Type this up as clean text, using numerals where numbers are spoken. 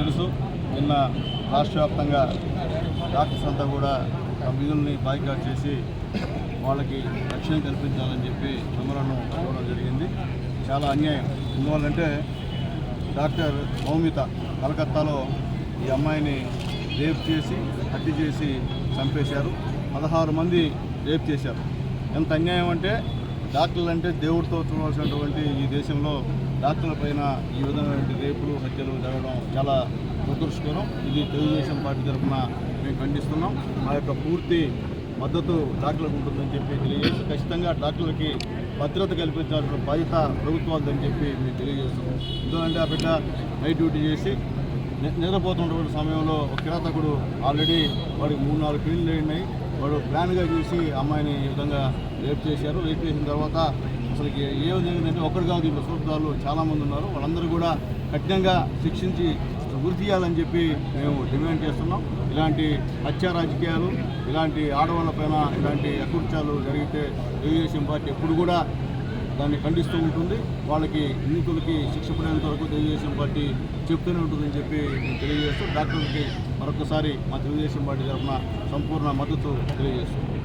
తెలుసు. నిన్న రాష్ట్ర వ్యాప్తంగా డాక్టర్స్ అంతా కూడా విధుల్ని బాయ్కాట్ చేసి వాళ్ళకి రక్షణ కల్పించాలని చెప్పి మెమోరాండం ఇవ్వడం జరిగింది. చాలా అన్యాయం. ఎందువల్లంటే డాక్టర్ మౌమిత కలకత్తాలో ఈ అమ్మాయిని రేప్ చేసి హత్య చేసి చంపేశారు. 16 మంది రేప్ చేశారు. ఎంత అన్యాయం అంటే డాక్టర్లు అంటే దేవుడితో చూడాల్సినటువంటి ఈ దేశంలో డాక్టర్ల పైన ఈ విధమైనటువంటి రేపులు హత్యలు జరగడం చాలా దురదృష్టకరం. ఇది తెలుగుదేశం పార్టీ తరఫున మేము ఖండిస్తున్నాం. మా యొక్క పూర్తి మద్దతు డాక్టర్లకు ఉంటుందని చెప్పి తెలియజేసి ఖచ్చితంగా డాక్టర్లకి భద్రత కల్పించాల్సిన బాధ్యత ప్రభుత్వాలని చెప్పి మేము తెలియజేస్తున్నాం. ఎందుకంటే ఆ బిడ్డ నైట్ డ్యూటీ చేసి నిద్రపోతున్నటువంటి సమయంలో ఒక కిరాతకుడు ఆల్రెడీ వాడికి 3-4 పెళ్లిళ్ళు అయినాయి. వాడు ప్లాన్గా చూసి అమ్మాయిని ఈ విధంగా రేప్ చేశారు. రేప్ చేసిన తర్వాత అసలు ఏ విధంగా ఒకటి కాదు, ఇప్పుడు సూత్రాలు చాలామంది ఉన్నారు. వాళ్ళందరూ కూడా కఠినంగా శిక్షించి గురి తీయాలని చెప్పి మేము డిమాండ్ చేస్తున్నాం. ఇలాంటి హత్య రాజకీయాలు, ఇలాంటి ఆడవాళ్ళపైన ఇలాంటి అకృత్యాలు జరిగితే తెలుగుదేశం పార్టీ ఎప్పుడు కూడా దాన్ని ఖండిస్తూ ఉంటుంది. వాళ్ళకి నిందితులకి శిక్ష పడేంత వరకు తెలుగుదేశం పార్టీ చెప్తూనే ఉంటుందని చెప్పి మేము తెలియజేస్తూ డాక్టర్లకి మరొకసారి మా తెలుగుదేశం పార్టీ తరఫున సంపూర్ణ మద్దతు తెలియజేస్తున్నాం.